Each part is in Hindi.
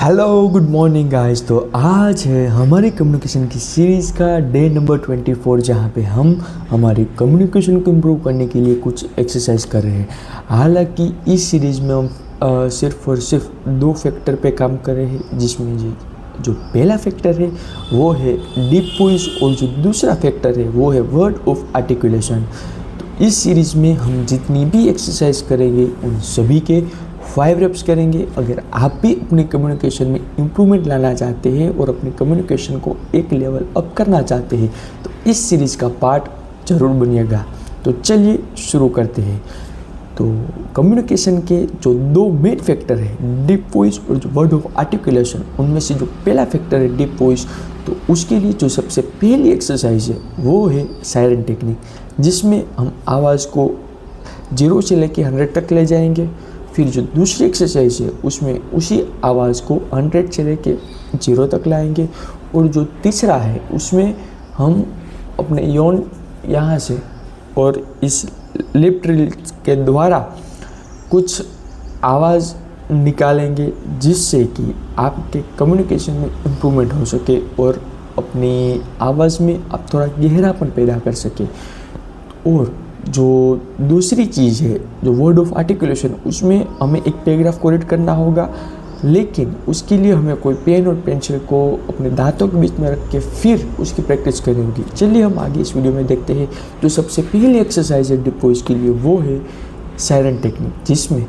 Hello good morning guys. तो आज है हमारी कम्युनिकेशन की सीरीज़ का डे नंबर 24, जहाँ पे हम हमारी कम्युनिकेशन को इम्प्रूव करने के लिए कुछ एक्सरसाइज कर रहे हैं। हालांकि इस सीरीज़ में हम सिर्फ और सिर्फ 2 फैक्टर पे काम कर रहे हैं, जिसमें जो पहला फैक्टर है वो है डीप वॉइस और जो दूसरा फैक्टर है वो है वर्ड ऑफ आर्टिकुलेशन। तो इस सीरीज़ में हम जितनी भी एक्सरसाइज करेंगे उन सभी के 5 रेप्स करेंगे। अगर आप भी अपनी कम्युनिकेशन में इम्प्रूवमेंट लाना चाहते हैं और अपनी कम्युनिकेशन को एक लेवल अप करना चाहते हैं तो इस सीरीज़ का पार्ट ज़रूर बनिएगा। तो चलिए शुरू करते हैं। तो कम्युनिकेशन के जो 2 मेन फैक्टर है, डीप वॉइस और जो वर्ड ऑफ आर्टिकुलेशन, उनमें से जो पहला फैक्टर है डीप वॉइस, तो उसके लिए जो सबसे पहली एक्सरसाइज है वो है सायरन टेक्निक, जिसमें हम आवाज़ को 0 से लेकर 100 तक ले जाएंगे। फिर जो दूसरी एक्सरसाइज है उसमें उसी आवाज़ को 100 से लेके 0 तक लाएंगे। और जो तीसरा है उसमें हम अपने यौन यहाँ से और इस लिप ट्रिल के द्वारा कुछ आवाज़ निकालेंगे, जिससे कि आपके कम्युनिकेशन में इम्प्रूवमेंट हो सके और अपनी आवाज़ में आप थोड़ा गहरापन पैदा कर सके। और जो दूसरी चीज़ है जो वर्ड ऑफ आर्टिकुलेशन, उसमें हमें एक पैराग्राफ को रीड करना होगा, लेकिन उसके लिए हमें कोई पेन और पेंसिल को अपने दांतों के बीच में रख के फिर उसकी प्रैक्टिस करनी होगी। चलिए हम आगे इस वीडियो में देखते हैं। जो सबसे पहली एक्सरसाइज है डीप वॉइस के लिए वो है सायरन टेक्निक, जिसमें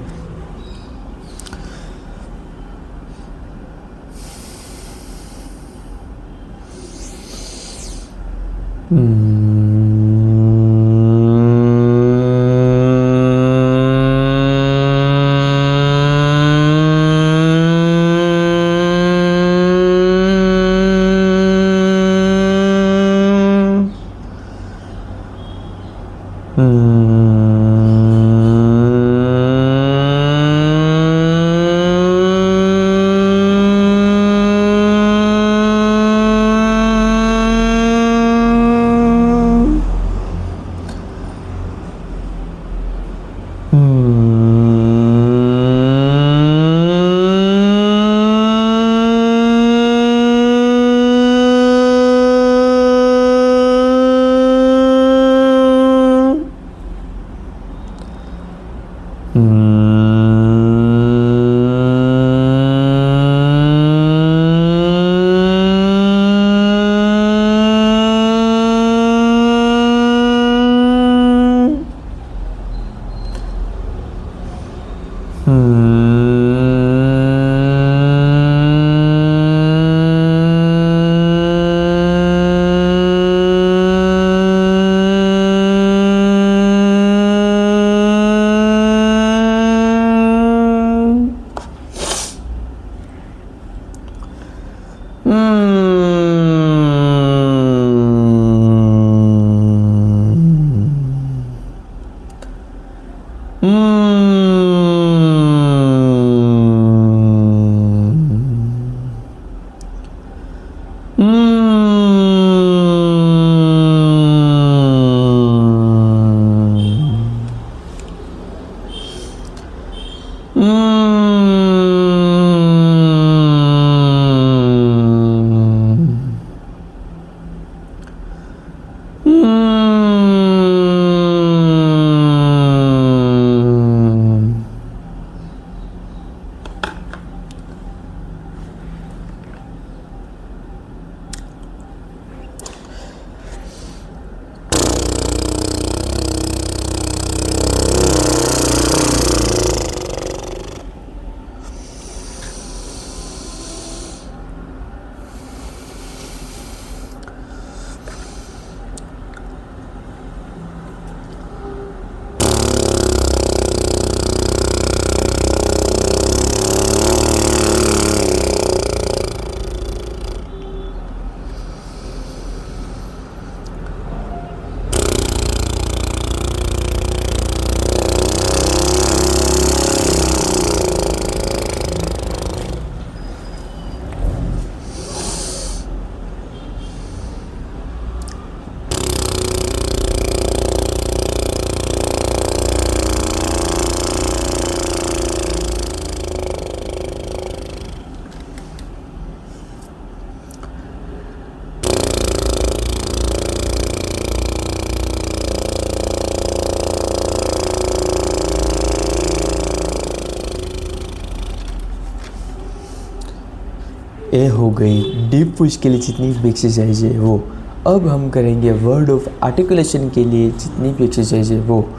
ये हो गई डीप वॉइस के लिए जितनी भी एक्सरसाइज है वो। अब हम करेंगे वर्ड ऑफ आर्टिकुलेशन के लिए जितनी भी एक्सरसाइज है वो।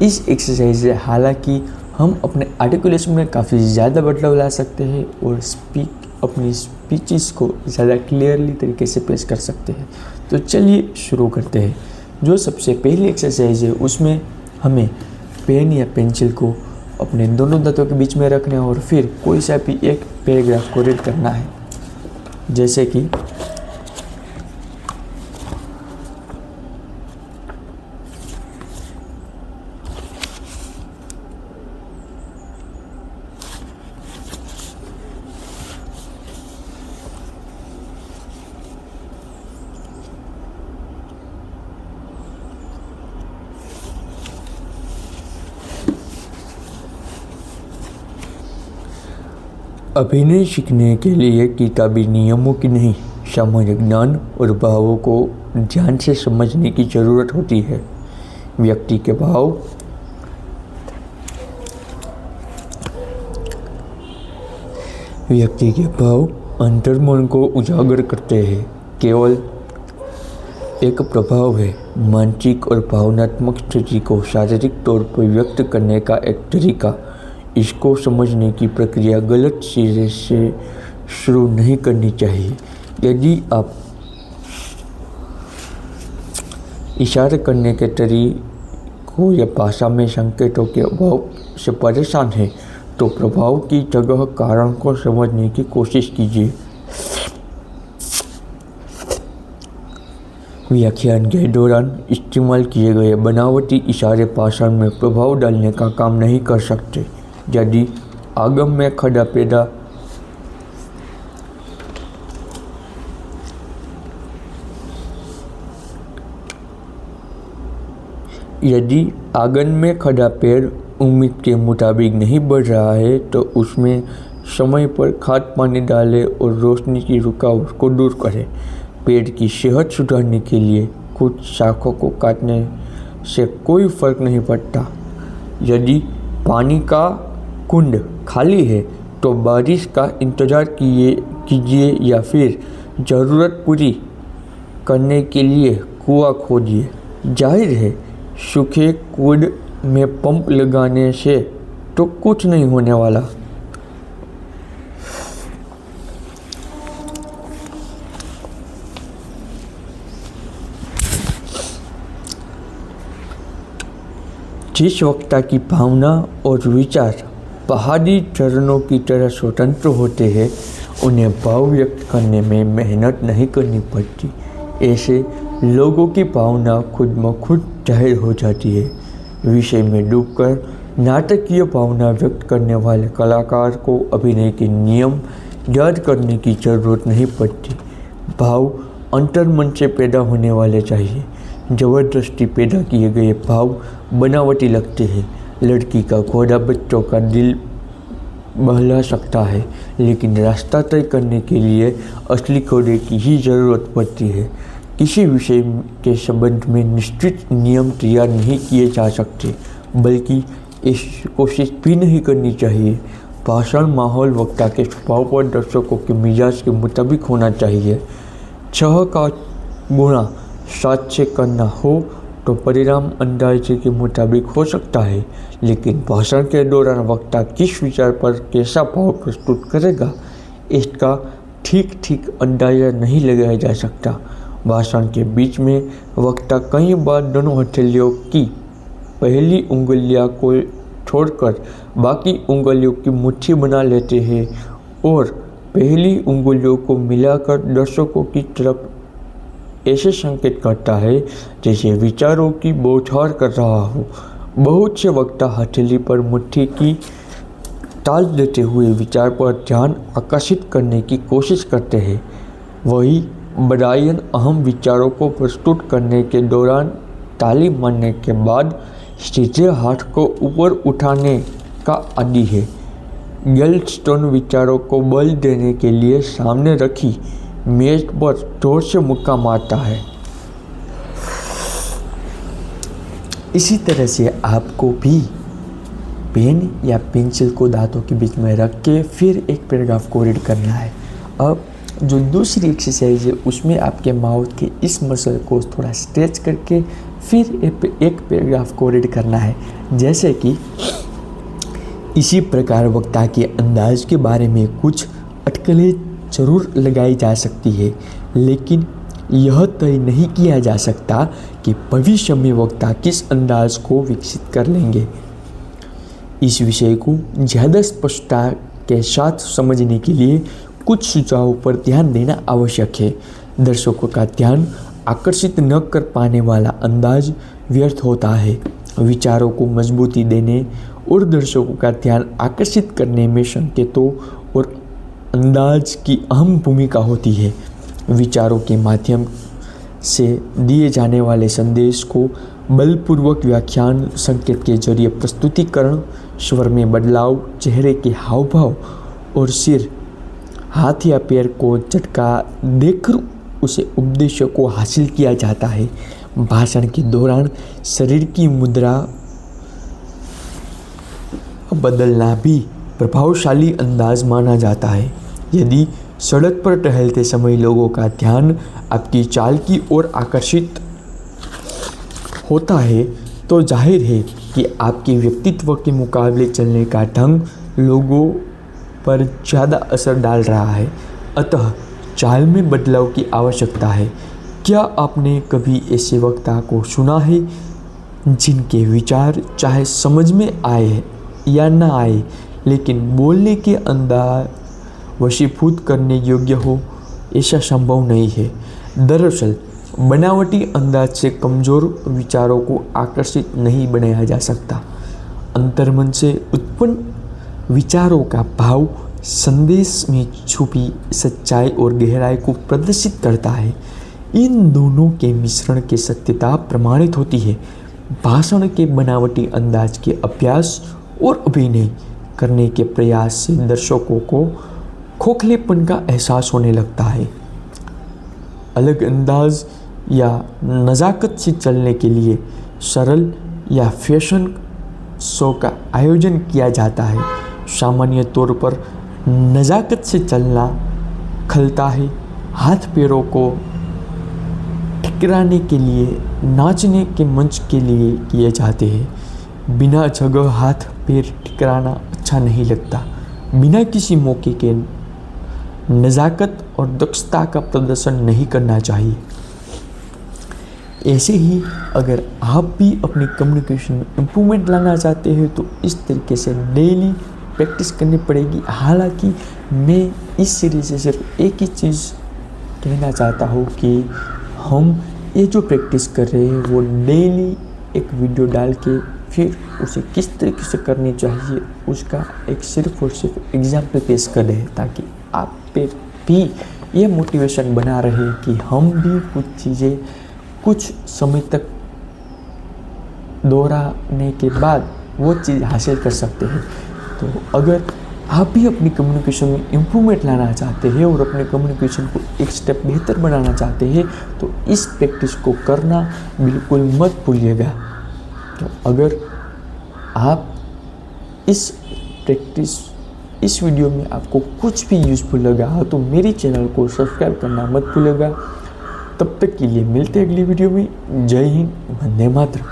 इस एक्सरसाइज से हालांकि हम अपने आर्टिकुलेशन में काफ़ी ज़्यादा बदलाव ला सकते हैं और अपनी स्पीचेस को ज़्यादा क्लियरली तरीके से पेश कर सकते हैं। तो चलिए शुरू करते हैं। जो सबसे पहली एक्सरसाइज है उसमें हमें पेन या पेंसिल को अपने दोनों दांतों के बीच में रखना है और फिर कोई सा भी एक पैराग्राफ को रीड करना है, जैसे कि अभिनय सीखने के लिए किताबी नियमों की नहीं, सामान्य ज्ञान और भावों को ध्यान से समझने की ज़रूरत होती है। व्यक्ति के भाव अंतर्मन को उजागर करते हैं। केवल एक प्रभाव है, मानसिक और भावनात्मक स्थिति को शारीरिक तौर पर व्यक्त करने का एक तरीका। इसको समझने की प्रक्रिया गलत सिरे से शुरू नहीं करनी चाहिए। यदि आप इशारे करने के तरीकों या भाषा में संकेतों के अभाव से परेशान हैं, तो प्रभाव की जगह कारण को समझने की कोशिश कीजिए। व्याख्यान के दौरान इस्तेमाल किए गए बनावटी इशारे भाषण में प्रभाव डालने का काम नहीं कर सकते। यदि आगम में खड़ा पैर उम्मीद के मुताबिक नहीं बढ़ रहा है तो उसमें समय पर खाद पानी डालें और रोशनी की रुकावट को दूर करें। पेड़ की सेहत सुधारने के लिए कुछ शाखों को काटने से कोई फर्क नहीं पड़ता। यदि पानी का कुंड खाली है तो बारिश का इंतज़ार कीजिए या फिर ज़रूरत पूरी करने के लिए कुआं खोदिए। जाहिर है, सूखे कुंड में पंप लगाने से तो कुछ नहीं होने वाला। जिस वक्ता की भावना और विचार पहाड़ी झरनों की तरह स्वतंत्र होते हैं, उन्हें भाव व्यक्त करने में मेहनत नहीं करनी पड़ती। ऐसे लोगों की भावना खुद ब खुद जाहिर हो जाती है। विषय में डूबकर नाटकीय भावना व्यक्त करने वाले कलाकार को अभिनय के नियम याद करने की ज़रूरत नहीं पड़ती। भाव अंतर्मन से पैदा होने वाले चाहिए। ज़बरदस्ती पैदा किए गए भाव बनावटी लगते हैं। लड़की का घोड़ा बच्चों का दिल बहला सकता है, लेकिन रास्ता तय करने के लिए असली घोड़े की ही ज़रूरत पड़ती है। किसी विषय के संबंध में निश्चित नियम तैयार नहीं किए जा सकते, बल्कि इस कोशिश भी नहीं करनी चाहिए। भाषण माहौल वक्ता के स्वभाव पर दर्शकों के मिजाज के मुताबिक होना चाहिए। 6 का गुणा 7 से करना हो तो परिणाम अंदाजे के मुताबिक हो सकता है, लेकिन भाषण के दौरान वक्ता किस विचार पर कैसा भाव प्रस्तुत करेगा, इसका ठीक अंदाजा नहीं लगाया जा सकता। भाषण के बीच में वक्ता कई बार दोनों हथेलियों की पहली उंगलियां को छोड़कर बाकी उंगलियों की मुट्ठी बना लेते हैं और पहली उंगलियों को मिलाकर दर्शकों की तरफ ऐसे संकेत करता है जैसे विचारों की बौछार कर रहा हो। बहुत से वक्ता हथेली पर मुट्ठी की ताल देते हुए विचार पर ध्यान आकर्षित करने की कोशिश करते हैं। वही ब्रायन अहम विचारों को प्रस्तुत करने के दौरान ताली मारने के बाद सीधे हाथ को ऊपर उठाने का आदी है। गेल्डस्टोन विचारों को बल देने के लिए सामने रखी मेज पर जोर से मुक्का मारता है। इसी तरह से आपको भी पेन या पेंसिल को दांतों के बीच में रख के फिर एक पैराग्राफ को रीड करना है। अब जो दूसरी एक्सरसाइज है उसमें आपके माउथ के इस मसल को थोड़ा स्ट्रेच करके फिर एक पैराग्राफ को रीड करना है। जैसे कि इसी प्रकार वक्ता के अंदाज के बारे में कुछ अटकलें जरूर लगाई जा सकती है, लेकिन यह तय नहीं किया जा सकता कि भविष्य में वक्ता किस अंदाज को विकसित कर लेंगे। इस विषय को ज़्यादा स्पष्टता के साथ समझने के लिए कुछ सुझावों पर ध्यान देना आवश्यक है। दर्शकों का ध्यान आकर्षित न कर पाने वाला अंदाज व्यर्थ होता है। विचारों को मजबूती देने और दर्शकों का ध्यान आकर्षित करने में संकेतों और अंदाज की अहम भूमिका होती है। विचारों के माध्यम से दिए जाने वाले संदेश को बलपूर्वक व्याख्यान, संकेत के जरिए प्रस्तुतिकरण, स्वर में बदलाव, चेहरे के हावभाव और सिर, हाथ या पैर को झटका देकर उसे उद्देश्य को हासिल किया जाता है। भाषण के दौरान शरीर की मुद्रा बदलना भी प्रभावशाली अंदाज माना जाता है। यदि सड़क पर टहलते समय लोगों का ध्यान आपकी चाल की ओर आकर्षित होता है तो जाहिर है कि आपके व्यक्तित्व के मुकाबले चलने का ढंग लोगों पर ज़्यादा असर डाल रहा है। अतः चाल में बदलाव की आवश्यकता है। क्या आपने कभी ऐसे वक्ता को सुना है जिनके विचार चाहे समझ में आए या ना आए, लेकिन बोलने के अंदाज वशीभूत करने योग्य हो? ऐसा संभव नहीं है। दरअसल बनावटी अंदाज से कमज़ोर विचारों को आकर्षित नहीं बनाया जा सकता। अंतर्मन से उत्पन्न विचारों का भाव संदेश में छुपी सच्चाई और गहराई को प्रदर्शित करता है। इन दोनों के मिश्रण की सत्यता प्रमाणित होती है। भाषण के बनावटी अंदाज के अभ्यास और अभिनय करने के प्रयास से दर्शकों को खोखलेपन का एहसास होने लगता है। अलग अंदाज या नज़ाकत से चलने के लिए सरल या फैशन शो का आयोजन किया जाता है। सामान्य तौर पर नज़ाकत से चलना खलता है। हाथ पैरों को ठिकराने के लिए नाचने के मंच के लिए किए जाते हैं। बिना जगह हाथ पैर ठिकराना अच्छा नहीं लगता। बिना किसी मौके के नज़ाकत और दक्षता का प्रदर्शन नहीं करना चाहिए। ऐसे ही अगर आप भी अपनी कम्युनिकेशन में इम्प्रूवमेंट लाना चाहते हैं तो इस तरीके से डेली प्रैक्टिस करनी पड़ेगी। हालांकि मैं इस सीरीज से सिर्फ एक ही चीज़ कहना चाहता हूँ कि हम ये जो प्रैक्टिस कर रहे हैं वो डेली एक वीडियो डाल के फिर उसे किस तरीके से करनी चाहिए उसका एक सिर्फ और सिर्फ एग्जाम्पल पेश कर रहे हैं, ताकि आप पे भी ये मोटिवेशन बना रहे कि हम भी कुछ चीज़ें कुछ समय तक दोहराने के बाद वो चीज़ हासिल कर सकते हैं। तो अगर आप भी अपनी कम्युनिकेशन में इम्प्रूवमेंट लाना चाहते हैं और अपने कम्युनिकेशन को एक स्टेप बेहतर बनाना चाहते हैं तो इस प्रैक्टिस को करना बिल्कुल मत भूलिएगा। तो अगर आप इस वीडियो में आपको कुछ भी यूज़फुल लगा हो तो मेरी चैनल को सब्सक्राइब करना मत भूलिएगा। तब तक के लिए मिलते हैं अगली वीडियो में। जय हिंद, वंदे मातरम।